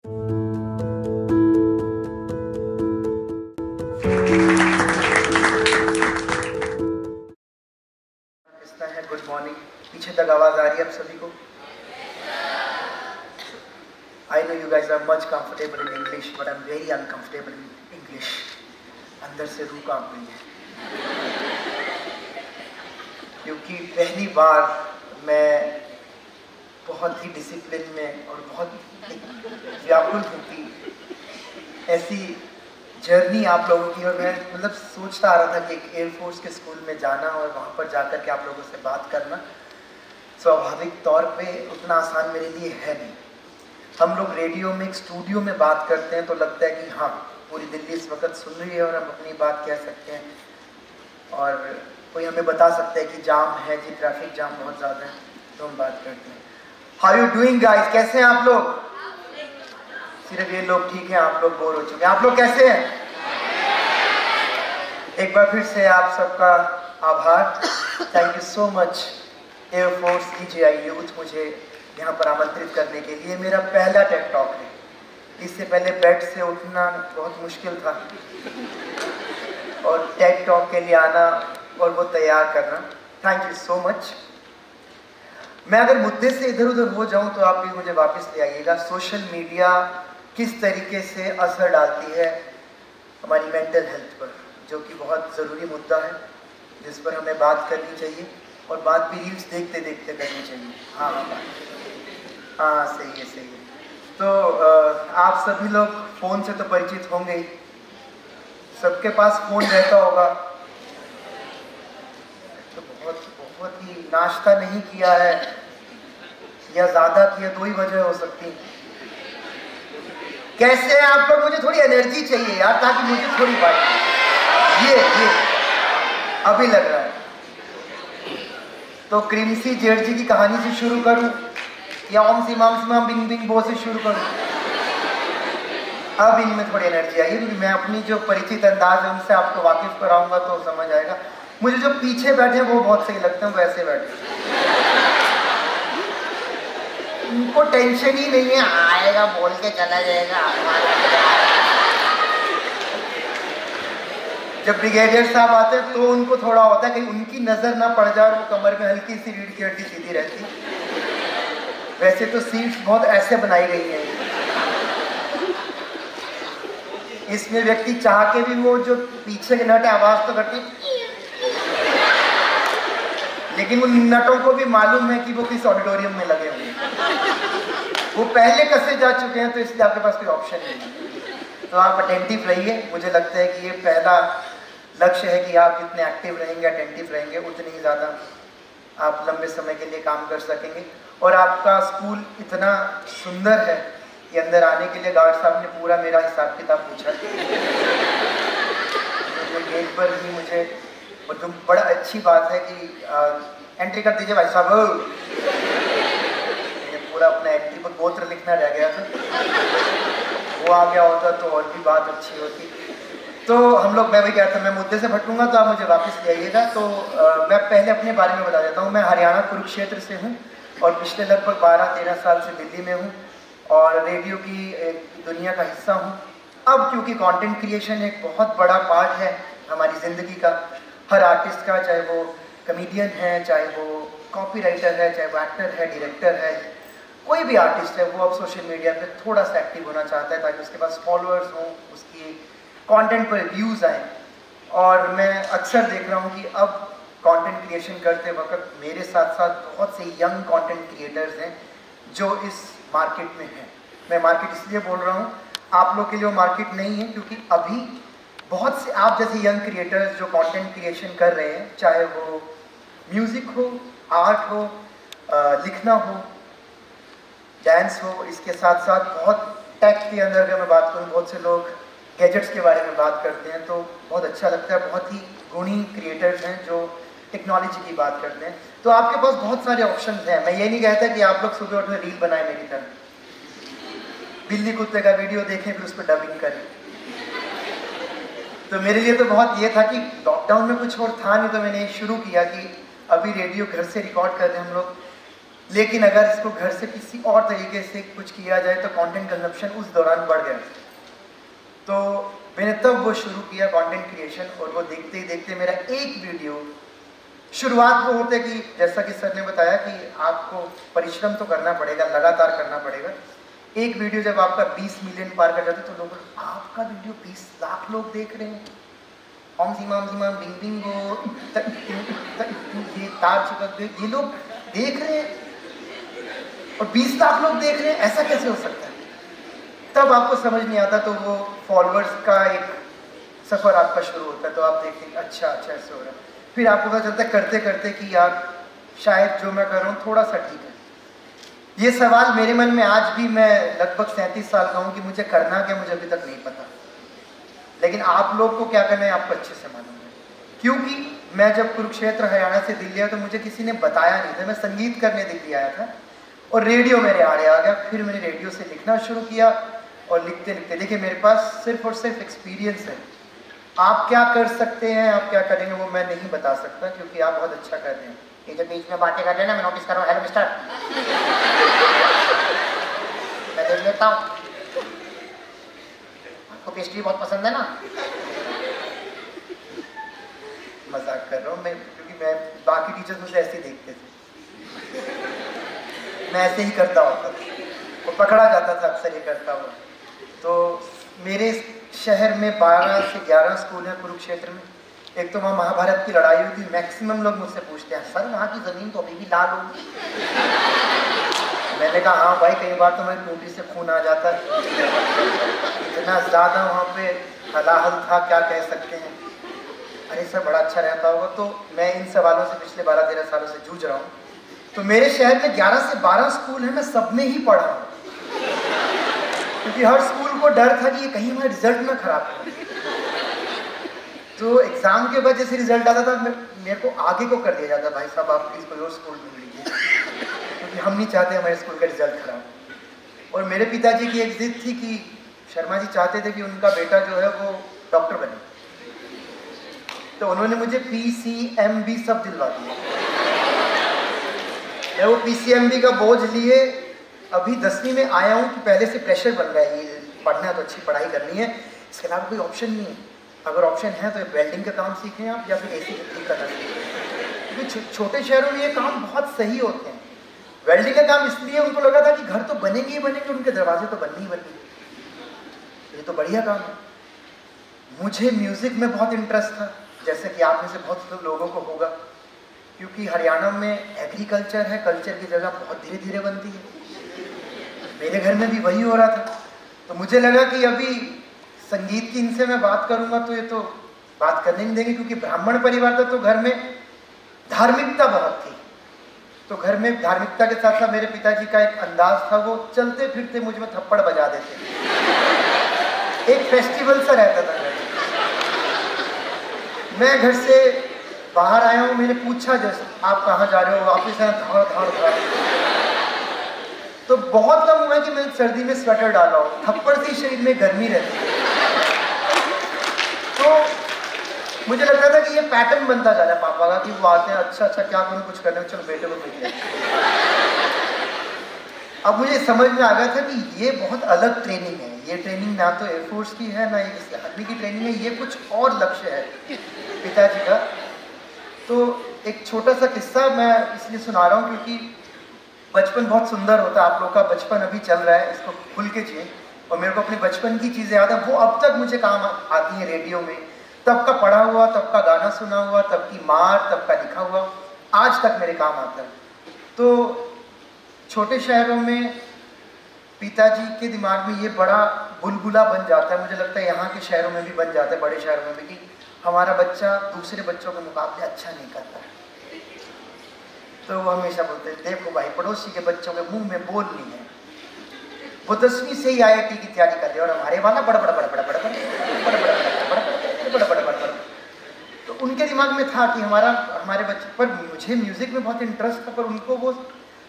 Good morning. पीछे तक आवाज आ रही है आप सभी को? I know you guys are much comfortable in English but I am very uncomfortable in English. अंदर से रूह कांप रही है क्योंकि पहली बार मैं बहुत ही डिसिप्लिन में और बहुत व्याकुल हूँ कि ऐसी जर्नी आप लोगों की, और मैं मतलब सोचता आ रहा था कि एक एयरफोर्स के स्कूल में जाना और वहाँ पर जाकर के आप लोगों से बात करना स्वाभाविक तौर पे उतना आसान मेरे लिए है नहीं। हम लोग रेडियो में एक स्टूडियो में बात करते हैं तो लगता है कि हाँ पूरी दिल्ली इस वक्त सुन रही है और हम अपनी बात कह सकते हैं और कोई हमें बता सकता है कि जाम है जी, ट्रैफिक जाम बहुत ज़्यादा है, तो हम बात करते हैं। How you doing guys? कैसे हैं आप लोग? सिर्फ ये लोग ठीक है, आप लोग बोर हो चुके हैं। आप लोग कैसे हैं? एक बार फिर से आप सबका आभार। Thank you so much air force EJI youth मुझे यहाँ पर आमंत्रित करने के लिए। मेरा पहला टेक टॉक है। इससे पहले बेड से उठना बहुत मुश्किल था और टेक टॉक के लिए आना और वो तैयार करना, थैंक यू सो मच। मैं अगर मुद्दे से इधर उधर हो जाऊं तो आप भी मुझे वापस ले आइएगा। सोशल मीडिया किस तरीके से असर डालती है हमारी मेंटल हेल्थ पर, जो कि बहुत ज़रूरी मुद्दा है जिस पर हमें बात करनी चाहिए और बात भी रील्स देखते देखते करनी चाहिए। हाँ सही है सही है। तो आप सभी लोग फ़ोन से तो परिचित होंगे ही, सबके पास फ़ोन रहता होगा। तो बहुत ही नाश्ता नहीं किया है या ज़्यादा किया, दो ही वजह हो सकती है। कैसे हैं आप लोग? मुझे थोड़ी एनर्जी चाहिए यार, ताकि मुझे थोड़ी बात ये अभी लग रहा है। तो क्रिमसी जेठजी की कहानी से शुरू करूं या ओम सीमाम सीमाम बिंग बिंग बो से शुरू करूं? अब इनमें थोड़ी एनर्जी आई क्योंकि मैं अपनी जो परिचित अंदाज है उनसे आपको वाकिफ कराऊंगा तो समझ आएगा। मुझे जो पीछे बैठे वो बहुत सही लगते हैं, वैसे बैठे उनको टेंशन ही नहीं है, आएगा बोल के चला जाएगा। जब ब्रिगेडियर साहब आते हैं तो उनको थोड़ा होता है कि उनकी नजर ना पड़ जाए और वो कमर में हल्की सी रीढ़ की हड्डी सीधी रहती। वैसे तो सीट्स बहुत ऐसे बनाई गई हैं, इसमें व्यक्ति चाह के भी वो जो पीछे के नट है आवाज तो करती, लेकिन उन नटों को भी मालूम है कि वो किस ऑडिटोरियम में लगे हुए हैं, वो पहले कसे जा चुके हैं, तो इसलिए आपके पास कोई ऑप्शन नहीं है। तो आप अटेंटिव रहिए। मुझे लगता है कि ये पहला लक्ष्य है कि आप जितने एक्टिव रहेंगे, अटेंटिव रहेंगे, उतनी ही ज़्यादा आप लंबे समय के लिए काम कर सकेंगे। और आपका स्कूल इतना सुंदर है कि अंदर आने के लिए गार्ड साहब ने पूरा मेरा हिसाब किताब पूछा। तो गेट पर ही मुझे, और तुम बड़ा अच्छी बात है कि एंट्री कर दीजिए भाई साहब। पूरा अपना एंट्री पर गोत्र लिखना रह गया था, वो आ गया होता तो और भी बात अच्छी होती। तो हम लोग, मैं वही कहता हूँ, मैं मुद्दे से भटकूंगा तो आप मुझे वापस ले आइएगा। तो मैं पहले अपने बारे में बता देता हूँ। मैं हरियाणा कुरुक्षेत्र से हूँ और पिछले लगभग 12-13 साल से दिल्ली में हूँ और रेडियो की एक दुनिया का हिस्सा हूँ। अब क्योंकि कंटेंट क्रिएशन एक बहुत बड़ा पार्ट है हमारी ज़िंदगी का, हर आर्टिस्ट का, चाहे वो कमेडियन है, चाहे वो कॉपीराइटर है, चाहे वो एक्टर है, डायरेक्टर है, कोई भी आर्टिस्ट है, वो अब सोशल मीडिया पे थोड़ा सा एक्टिव होना चाहता है ताकि उसके पास फॉलोअर्स हों, उसकी कंटेंट पर व्यूज़ आए। और मैं अक्सर देख रहा हूँ कि अब कंटेंट क्रिएशन करते वक्त मेरे साथ साथ बहुत से यंग कंटेंट क्रिएटर्स हैं जो इस मार्केट में हैं। मैं मार्केट इसलिए बोल रहा हूँ, आप लोग के लिए वो मार्केट नहीं है, क्योंकि अभी बहुत से आप जैसे यंग क्रिएटर्स जो कंटेंट क्रिएशन कर रहे हैं, चाहे वो म्यूज़िक हो, आर्ट हो, लिखना हो, डांस हो, इसके साथ साथ बहुत टेक के अंदर अगर मैं बात करूँ, बहुत से लोग गैजेट्स के बारे में बात करते हैं, तो बहुत अच्छा लगता है। बहुत ही गुणी क्रिएटर्स हैं जो टेक्नोलॉजी की बात करते हैं। तो आपके पास बहुत सारे ऑप्शंस हैं। मैं ये नहीं कहता कि आप लोग सुबह उठकर रील बनाएं मेरी तरह, बिल्ली कुत्ते का वीडियो देखें फिर उस पर डबिंग करें। तो मेरे लिए तो बहुत ये था कि लॉकडाउन में कुछ और था नहीं, तो मैंने शुरू किया कि अभी रेडियो घर से रिकॉर्ड कर रहे हैं हम लोग, लेकिन अगर इसको घर से किसी और तरीके से कुछ किया जाए तो कंटेंट कंजप्शन उस दौरान बढ़ गया। तो मैंने तब वो शुरू किया कंटेंट क्रिएशन, और वो देखते ही देखते मेरा एक वीडियो, शुरुआत वो होता है कि जैसा कि सर ने बताया कि आपको परिश्रम तो करना पड़ेगा, लगातार करना पड़ेगा। एक वीडियो जब आपका 20 मिलियन पार कर जाता है तो लोग, आपका वीडियो 20 लाख लोग देख रहे हैं, ओम सीमाम बिंग बिंगो ये तार चिपक गए, ये लोग देख रहे हैं और 20 लाख लोग देख रहे हैं, ऐसा कैसे हो सकता है? तब आपको समझ नहीं आता, तो वो फॉलोअर्स का एक सफ़र आपका शुरू होता है। तो आप देखते हैं अच्छा ऐसे हो रहा है, फिर आपको पता चलता है करते करते कि यार शायद जो मैं कर रहा हूँ थोड़ा सा ठीक है। ये सवाल मेरे मन में आज भी, मैं लगभग 37 साल का हूँ, कि मुझे करना क्या मुझे अभी तक नहीं पता। लेकिन आप लोग को क्या करना है आपको अच्छे से मालूम है, क्योंकि मैं जब कुरुक्षेत्र हरियाणा से दिल्ली आया तो मुझे किसी ने बताया नहीं था। मैं संगीत करने दिल्ली आया था और रेडियो मेरे आड़े आ गया। फिर मैंने रेडियो से लिखना शुरू किया और लिखते लिखते देखिए मेरे पास सिर्फ और सिर्फ एक्सपीरियंस है। आप क्या कर सकते हैं, आप क्या करेंगे वो मैं नहीं बता सकता, क्योंकि आप बहुत अच्छा कर रहे हैं। ये जब बीच में बातें कर रहे हैं ना, मैं नोटिस कर रहा हूँ, हेलो मिस्टर, मैं देख लेता हूँ, आपको पेस्ट्री बहुत पसंद है ना? मजाक कर रहा हूँ मैं, क्योंकि मैं बाकी टीचर्स मुझे ऐसे ही देखते थे, मैं ऐसे ही करता होता था, वो पकड़ा जाता था अक्सर ये करता हुआ। तो मेरे शहर में 12 से 11 स्कूल हैं कुरुक्षेत्र में। एक तो वहाँ महाभारत की लड़ाई हुई थी, मैक्सिमम लोग मुझसे पूछते हैं सर वहाँ की ज़मीन तो अभी भी लाल होगी। मैंने कहा हाँ भाई, कई बार तो मेरी टूटी से खून आ जाता है, इतना ज़्यादा वहाँ पे हलाहल था, क्या कह सकते हैं। अरे सर बड़ा अच्छा रहता होगा। तो मैं इन सवालों से पिछले 12-13 सालों से जूझ रहा हूँ। तो मेरे शहर में 11 से 12 स्कूल हैं, मैं सब में ही पढ़ा हूँ, क्योंकि हर स्कूल को डर था कि ये कहीं हमारा रिजल्ट ना खराब हो। तो एग्जाम के बाद जैसे रिजल्ट आता था मेरे को आगे को कर दिया जाता, भाई साहब आप प्लीज कोई और स्कूल ढूंढ लीजिए, क्योंकि हम नहीं चाहते हमारे स्कूल का रिजल्ट खराब। और मेरे पिताजी की एक जिद थी कि शर्मा जी चाहते थे कि उनका बेटा जो है वो डॉक्टर बने, तो उन्होंने मुझे PCMB सब दिलवा दिया। मैं वो PCMB का बोझ लिए अभी 10वीं में आया हूँ कि पहले से प्रेशर बन रहा है, ये पढ़ना है तो अच्छी पढ़ाई करनी है, इसके अलावा कोई ऑप्शन नहीं है। अगर ऑप्शन है तो वेल्डिंग का काम सीखें आप, या फिर AC ठीक करना सीखें, क्योंकि छोटे शहरों में ये काम बहुत सही होते हैं। वेल्डिंग का काम इसलिए उनको लगा था कि घर तो बनेंगे ही बनेंगे, उनके दरवाजे तो बनने ही बनेंगे, ये तो बढ़िया काम है। मुझे म्यूज़िक में बहुत इंटरेस्ट था, जैसे कि आप में से बहुत लोगों को होगा, क्योंकि हरियाणा में एग्रीकल्चर है, कल्चर की जगह बहुत धीरे धीरे बनती है। मेरे घर में भी वही हो रहा था। तो मुझे लगा कि अभी संगीत की इनसे मैं बात करूंगा तो ये तो बात करने नहीं देंगे, क्योंकि ब्राह्मण परिवार था तो घर में धार्मिकता बहुत थी। तो घर में धार्मिकता के साथ साथ मेरे पिताजी का एक अंदाज था, वो चलते फिरते मुझ में थप्पड़ बजा देते। एक फेस्टिवल सा रहता था घर। मैं घर से बाहर आया हूँ, मैंने पूछा जैसे आप कहाँ जा रहे हो, वापिस आया, धाड़ धाड़ धाड़। तो बहुत कम हुआ है कि मैंने सर्दी में स्वेटर डाला हो, थप्पड़ से शरीर में गर्मी रहती है। तो मुझे लगता था कि ये पैटर्न बनता जा रहा है पापा का, कि वो आते हैं अच्छा क्या करूँ, कुछ करने, चलो बेटे को भेज। अब मुझे समझ में आ गया था कि ये बहुत अलग ट्रेनिंग है, ये ट्रेनिंग ना तो एयरफोर्स की है ना ये किसी आदमी की ट्रेनिंग है, ये कुछ और लक्ष्य है पिताजी का। तो एक छोटा सा किस्सा मैं इसलिए सुना रहा हूँ क्योंकि बचपन बहुत सुंदर होता है। आप लोग का बचपन अभी चल रहा है, इसको खुल के जिए। और मेरे को अपने बचपन की चीज़ें याद है, वो अब तक मुझे काम आती हैं रेडियो में। तब का पढ़ा हुआ, तब का गाना सुना हुआ, तब की मार, तब का लिखा हुआ, आज तक मेरे काम आता है। तो छोटे शहरों में पिताजी के दिमाग में ये बड़ा बुलबुला बन जाता है, मुझे लगता है यहाँ के शहरों में भी बन जाता है, बड़े शहरों में भी, कि हमारा बच्चा दूसरे बच्चों के मुकाबले अच्छा नहीं करता है। तो वो हमेशा बोलते हैं देखो भाई, पड़ोसी के बच्चों के मुंह में बोल नहीं है, वो 10वीं से ही IIT की तैयारी कर रहे हैं और हमारे वाला बड़ा बड़ा बड़ा बड़ा बड़ा बड़ा बड़ा बड़ा बड़ा बड़ा। तो उनके दिमाग में था कि हमारे बच्चे पर, मुझे म्यूजिक में बहुत इंटरेस्ट था, पर उनको वो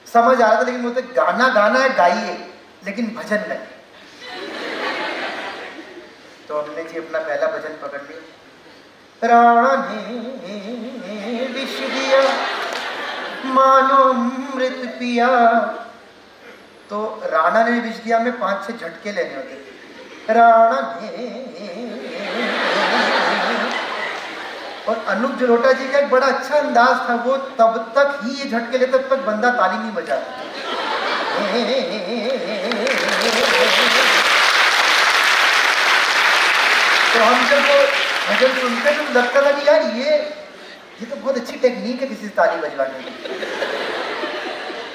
समझ आ रहा था, लेकिन बोलते गाना है गाइए, लेकिन भजन नहीं। तो हमने जी अपना पहला भजन पकड़ लिया, राणा ने विष दिया मानो अमृत पिया। तो राणा ने विष दिया में 5-6 झटके लेने होते। राणा ने, और अनूप जलोटा जी का एक बड़ा अच्छा अंदाज था, वो तब तक ही ये झटके लेते तब तक बंदा ताली नहीं बजाता। तो हम जब वो भजन सुनते तो लगता था कि यार ये तो बहुत अच्छी टेक्निक है किसी से ताली बजवाने की।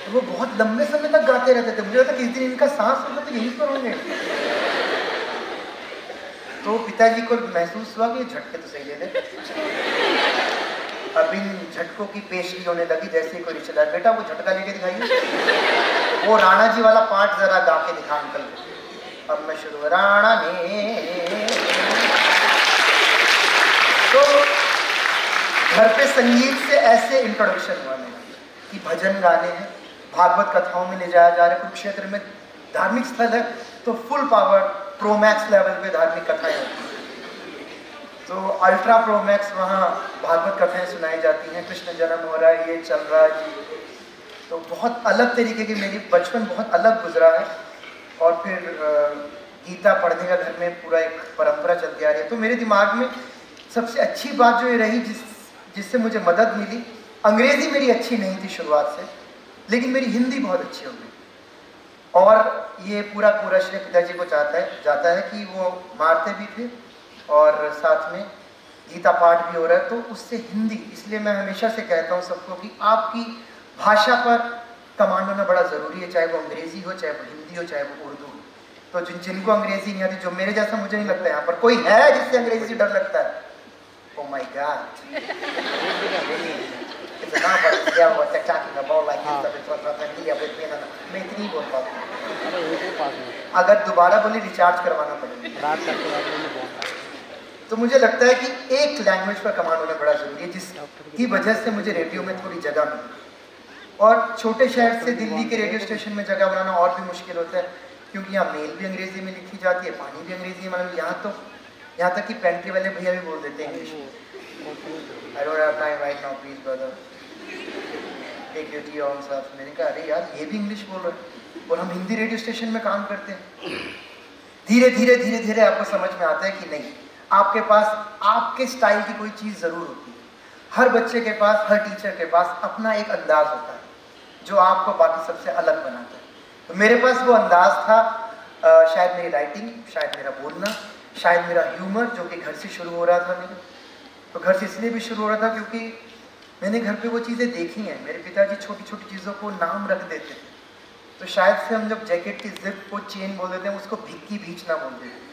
तो वो बहुत लंबे समय तक गाते रहते थे, मुझे लगता किस दिन इनका सांस होगा तो यहीं पर होंगे। तो पिताजी को महसूस हुआ कि झटके तो सही ले ले। अब इन झटकों की पेशगी होने लगी जैसे कोई रिश्तेदार, बेटा वो झटका लेके दिखाइए, वो राणा जी वाला पार्ट जरा गा के दिखा अंकल। अब मैं शुरू, राणा ने। तो घर पे संगीत से ऐसे इंट्रोडक्शन हुआ मेरा कि भजन गाने हैं, भागवत कथाओं में ले जाया जा रहा है। कुरुक्षेत्र में धार्मिक स्थल है तो फुल पावर प्रोमैक्स लेवल पे धार्मिक कथाएं होती हैं। तो अल्ट्रा प्रोमैक्स वहाँ भागवत कथाएं सुनाई जाती हैं, कृष्ण जन्म हो रहा है, ये चल रहा है जी। तो बहुत अलग तरीके की मेरी बचपन बहुत अलग गुजरा है। और फिर गीता पढ़ने का घर में पूरा एक परंपरा चलती आ रही है। तो मेरे दिमाग में सबसे अच्छी बात जो ये रही जिससे मुझे मदद मिली, अंग्रेज़ी मेरी अच्छी नहीं थी शुरुआत से, लेकिन मेरी हिंदी बहुत अच्छी हो गई। और ये पूरा श्रेय पिताजी को जाता है कि वो मारते भी थे और साथ में गीता पाठ भी हो रहा है, तो उससे हिंदी। इसलिए मैं हमेशा से कहता हूँ सबको कि आपकी भाषा पर कमांड होना बड़ा ज़रूरी है, चाहे वो अंग्रेज़ी हो, चाहे वो हिंदी हो, चाहे वो उर्दू हो। तो जिनको अंग्रेज़ी नहीं आती, जो मेरे जैसा, मुझे नहीं लगता यहाँ पर कोई है जिससे अंग्रेज़ी से डर लगता है। Oh my God! इतना बढ़िया हुआ था talking about like this, मैं इतनी ही बोल पाता हूँ। अगर दोबारा बोली रिचार्ज करवाना पड़ेगा। तो मुझे लगता है कि एक लैंग्वेज पर कमांड होना बड़ा जरूरी है, जिसकी वजह से मुझे रेडियो में थोड़ी जगह मिली। और छोटे शहर से दिल्ली के रेडियो स्टेशन में जगह बनाना और भी मुश्किल होता है, क्योंकि यहाँ मेल भी अंग्रेजी में लिखी जाती है, पानी भी अंग्रेजी में, मतलब यहाँ तक कि पेंट्री वाले भैया भी बोल देते हैं इंग्लिश में। I don't have time right now, please brother. Take your tea on stuff. मैंने कहा अरे यार ये भी इंग्लिश बोल रहे हैं और हम हिंदी रेडियो स्टेशन में काम करते हैं। धीरे धीरे आपको समझ में आता है कि नहीं, आपके पास आपके स्टाइल की कोई चीज़ ज़रूर होती है। हर बच्चे के पास, हर टीचर के पास अपना एक अंदाज होता है जो आपको बाकी सबसे अलग बनाता है। तो मेरे पास वो अंदाज था, शायद मेरी राइटिंग, शायद मेरा बोलना, शायद मेरा ह्यूमर, जो कि घर से शुरू हो रहा था मेरा। तो घर से इसलिए भी शुरू हो रहा था क्योंकि मैंने घर पे वो चीज़ें देखी हैं। मेरे पिताजी छोटी छोटी चीज़ों को नाम रख देते थे। तो शायद से हम जब जैकेट की जिप को चेन बोल देते हैं, उसको भिक्की भींचना बोल देते हैं।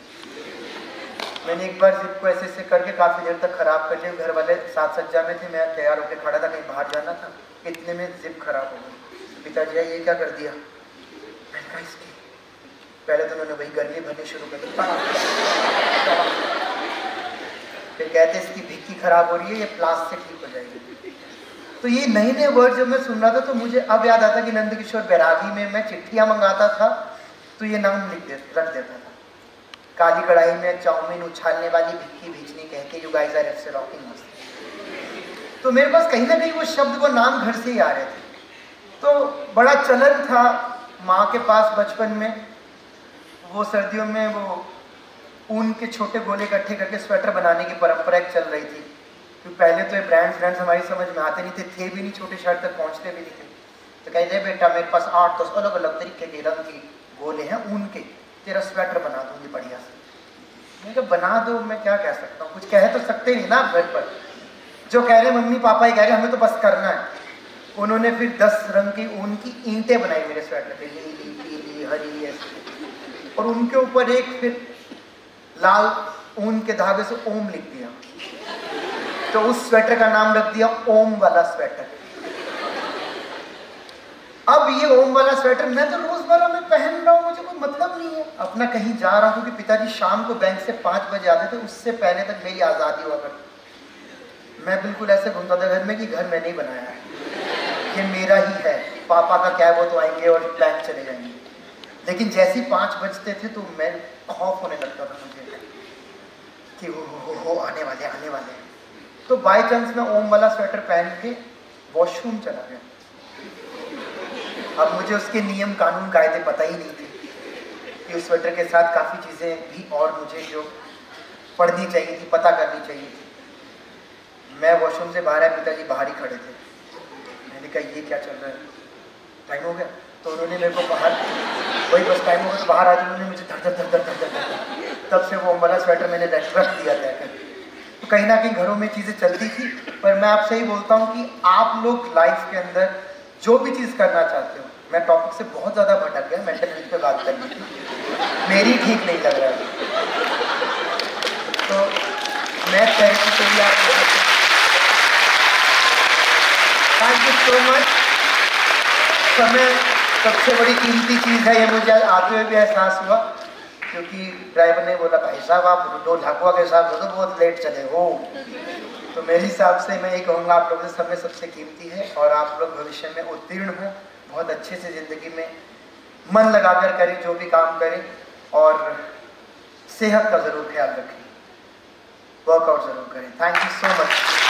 मैंने एक बार जिप को ऐसे करके काफ़ी देर तक ख़राब कर लिया। घर वाले साथ सज्जा में थे, मैं तैयार होकर खड़ा था, कहीं बाहर जाना था, इतने में जिप खराब हो गई। पिताजी ये क्या कर दिया? मैंने कहा इसकी, पहले तो उन्होंने वही गर्मी भरनी शुरू कर दी। फिर कहते इसकी भिक्की खराब हो रही है, ये प्लास्टिक ठीक हो जाएगी। तो ये नए नए वर्ड जब मैं सुन रहा था तो मुझे अब याद आता कि नंदकिशोर बैरागी में मैं चिट्ठियाँ मंगाता था तो ये नाम रख देता था। काली कढ़ाई में चाउमीन उछालने वाली भिक्की भीजनी कह के, यू गाइस आर एफ्स रॉकिंग मस्त। तो मेरे पास कहीं ना कहीं वो शब्द, वो नाम घर से ही आ रहे थे। तो बड़ा चलन था माँ के पास बचपन में, वो सर्दियों में वो ऊन के छोटे गोले इकट्ठे करके स्वेटर बनाने की परंपरा एक चल रही थी। क्योंकि पहले तो ये ब्रांड्स हमारी समझ में आते नहीं थे भी नहीं, छोटे शहर तक पहुंचते भी नहीं थे। तो कहते बेटा मेरे पास 8-10 अलग अलग तरीके के रंग के गोले हैं ऊन के, तेरा स्वेटर बना दूंगी बढ़िया से। मैं कहा बना दो, मैं क्या कह सकता हूँ, कुछ कह तो सकते नहीं ना आप घर पर। जो कह रहे मम्मी पापा ही कह रहे, हमें तो बस करना है। उन्होंने फिर 10 रंग की ऊन की ईंटें बनाई मेरे स्वेटर पे, नीली पीली हरी ऐसे, और उनके ऊपर एक फिर लाल ऊन के धागे से ओम लिख दिया। तो उस स्वेटर का नाम रख दिया ओम वाला स्वेटर। अब ये ओम वाला स्वेटर मैं तो रोजमर्रा में पहन रहा हूँ, मुझे कोई मतलब नहीं है। अपना कहीं जा रहा हूँ क्योंकि पिताजी शाम को बैंक से 5 बजे आते थे, उससे पहले तक मेरी आज़ादी हुआ करती। मैं बिल्कुल ऐसे घूमता था घर में कि घर मैंने ही बनाया है, ये मेरा ही है, पापा का क्या है, वो तो आएंगे और बैंक चले जाएंगे। लेकिन जैसे ही 5 बजते थे तो मैं खौफ होने लगता था मुझे कि हो आने वाले। तो बाय चांस मैं ओम वाला स्वेटर पहन के वॉशरूम चला गया। अब मुझे उसके नियम कानून कायदे पता ही नहीं थे कि उस स्वेटर के साथ काफ़ी चीज़ें भी और मुझे जो पढ़नी चाहिए थी, पता करनी चाहिए थी। मैं वॉशरूम से बाहर आया, पिताजी बाहर ही खड़े थे। मैंने कहा ये क्या चल रहा है, टाइम हो गया? तो उन्होंने मेरे को बाहर, वही बस टाइम हो गया तो बाहर आके उन्होंने मुझे धर धर धर धर धर धर, तब से वो वाला स्वेटर मैंने रख दिया था। तो कहीं ना कहीं घरों में चीज़ें चलती थी, पर मैं आपसे ही बोलता हूँ कि आप लोग लाइफ के अंदर जो भी चीज़ करना चाहते हो, मैं टॉपिक से बहुत ज़्यादा भटक गया, मेंटल हेल्थ पे बात करनी थी, मेरी ठीक नहीं लग रहा है। तो मैं थैंक यू सो मच। समय सबसे बड़ी कीमती चीज़ है, ये मुझे आते हुए भी एहसास हुआ, क्योंकि ड्राइवर ने बोला भाई साहब आप 2 ढाकुआ के हिसाब से तो बहुत लेट चले हो। तो मेरे हिसाब से मैं ये कहूँगा आप लोगों से समय सबसे कीमती है, और आप लोग भविष्य में उत्तीर्ण हों, बहुत अच्छे से ज़िंदगी में मन लगाकर करें जो भी काम करें, और सेहत का ज़रूर ख्याल रखें, वर्कआउट ज़रूर करें। Thank you so much.